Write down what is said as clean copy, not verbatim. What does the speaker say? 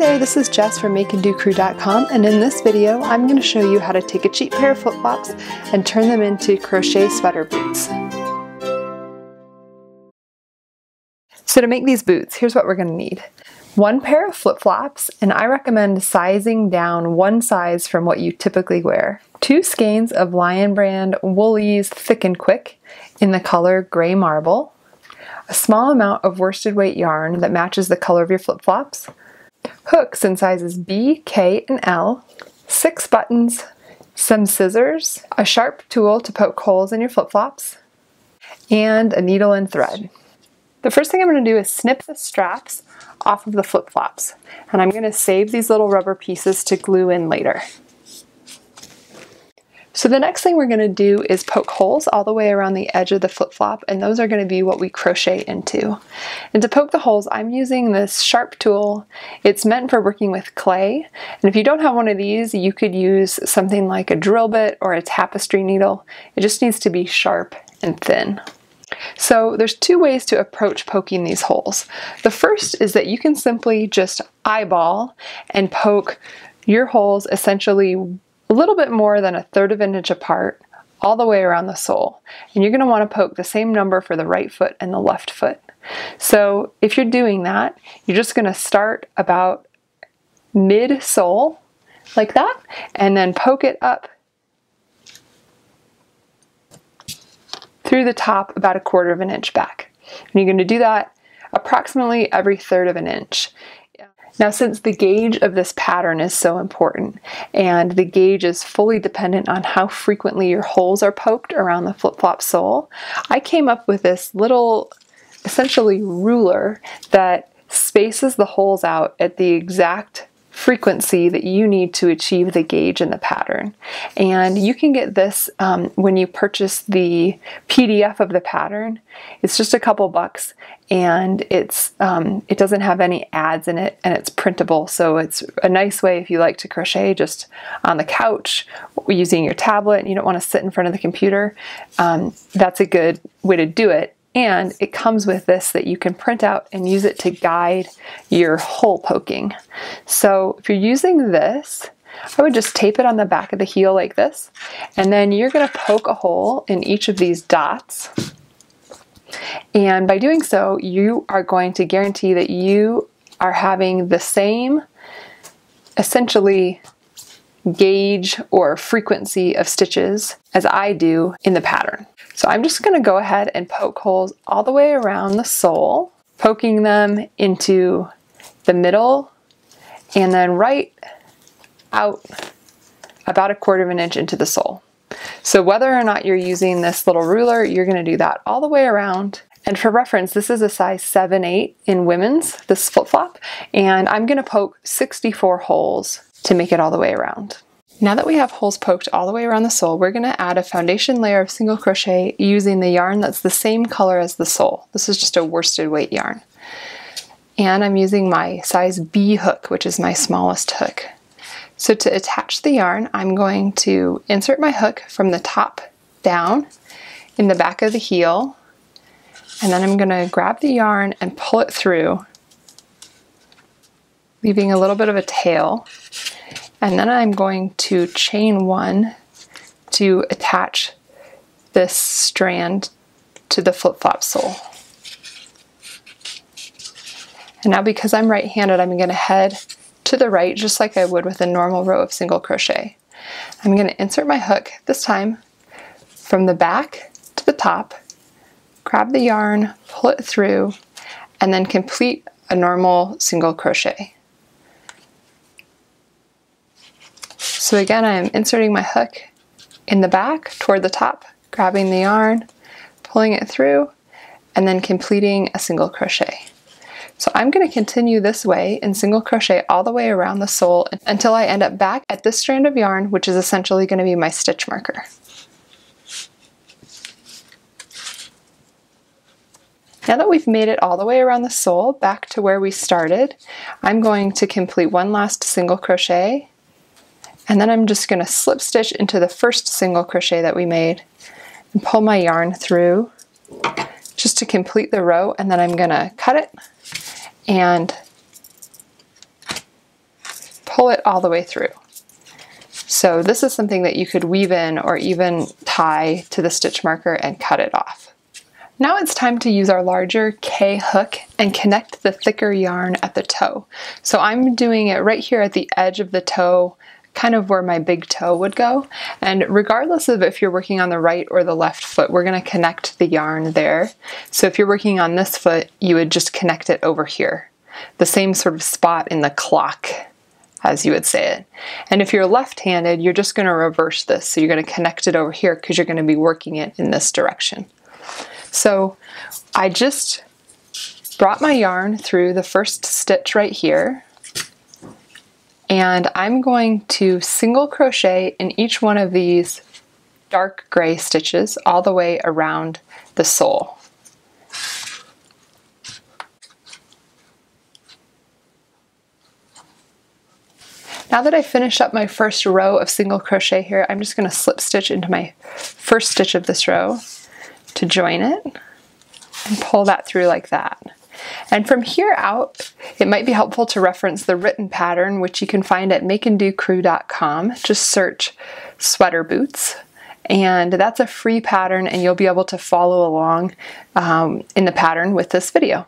Hi there, this is Jess from makeanddocrew.com, and in this video I'm going to show you how to take a cheap pair of flip-flops and turn them into crochet sweater boots. So to make these boots, here's what we're going to need. One pair of flip-flops, and I recommend sizing down one size from what you typically wear. 2 skeins of Lion Brand Woolies Thick and Quick in the color Gray Marble. A small amount of worsted weight yarn that matches the color of your flip-flops. Hooks in sizes B, K, and L. 6 buttons. Some scissors. A sharp tool to poke holes in your flip-flops. And a needle and thread. The first thing I'm going to do is snip the straps off of the flip-flops, and I'm going to save these little rubber pieces to glue in later. So the next thing we're going to do is poke holes all the way around the edge of the flip-flop, and those are going to be what we crochet into. And to poke the holes, I'm using this sharp tool. It's meant for working with clay, and if you don't have one of these, you could use something like a drill bit or a tapestry needle. It just needs to be sharp and thin. So there's 2 ways to approach poking these holes. The first is that you can simply just eyeball and poke your holes essentially a little bit more than 1/3 of an inch apart all the way around the sole. And you're going to want to poke the same number for the right foot and the left foot. So if you're doing that, you're just going to start about mid-sole like that and then poke it up through the top about 1/4 of an inch back. And you're going to do that approximately every 1/3 of an inch. Now, since the gauge of this pattern is so important, and the gauge is fully dependent on how frequently your holes are poked around the flip-flop sole, I came up with this little, essentially, ruler that spaces the holes out at the exact frequency that you need to achieve the gauge in the pattern. And you can get this when you purchase the PDF of the pattern. It's just a couple bucks, and it doesn't have any ads in it, and it's printable, so it's a nice way if you like to crochet just on the couch using your tablet and you don't want to sit in front of the computer. That's a good way to do it. And it comes with this that you can print out and use it to guide your hole poking. So if you're using this, I would just tape it on the back of the heel like this, and then you're going to poke a hole in each of these dots. And by doing so, you are going to guarantee that you are having the same, essentially, gauge or frequency of stitches as I do in the pattern. So I'm just going to go ahead and poke holes all the way around the sole, poking them into the middle and then right out about 1/4 of an inch into the sole. So whether or not you're using this little ruler, you're going to do that all the way around. And for reference, this is a size 7/8 in women's, this flip-flop, and I'm going to poke 64 holes to make it all the way around. Now that we have holes poked all the way around the sole, we're going to add a foundation layer of single crochet using the yarn that's the same color as the sole. This is just a worsted weight yarn. And I'm using my size B hook, which is my smallest hook. So to attach the yarn, I'm going to insert my hook from the top down in the back of the heel, and then I'm going to grab the yarn and pull it through, leaving a little bit of a tail. And then I'm going to chain 1 to attach this strand to the flip-flop sole. And now, because I'm right-handed, I'm going to head to the right just like I would with a normal row of single crochet. I'm going to insert my hook, this time from the back to the top, grab the yarn, pull it through, and then complete a normal single crochet. So again, I'm inserting my hook in the back toward the top, grabbing the yarn, pulling it through, and then completing a single crochet. So I'm going to continue this way in single crochet all the way around the sole until I end up back at this strand of yarn, which is essentially going to be my stitch marker. Now that we've made it all the way around the sole back to where we started, I'm going to complete one last single crochet. And then I'm just going to slip stitch into the first single crochet that we made and pull my yarn through just to complete the row, and then I'm going to cut it and pull it all the way through. So this is something that you could weave in or even tie to the stitch marker and cut it off. Now it's time to use our larger K hook and connect the thicker yarn at the toe. So I'm doing it right here at the edge of the toe, kind of where my big toe would go. And regardless of if you're working on the right or the left foot, we're going to connect the yarn there. So if you're working on this foot, you would just connect it over here, the same sort of spot in the clock, as you would say it. And if you're left-handed, you're just going to reverse this. So you're going to connect it over here because you're going to be working it in this direction. So I just brought my yarn through the first stitch right here, and I'm going to single crochet in each one of these dark gray stitches all the way around the sole. Now that I finished up my first row of single crochet here, I'm just going to slip stitch into my first stitch of this row to join it and pull that through like that. And from here out, it might be helpful to reference the written pattern, which you can find at makeanddocrew.com. Just search sweater boots, and that's a free pattern, and you'll be able to follow along in the pattern with this video.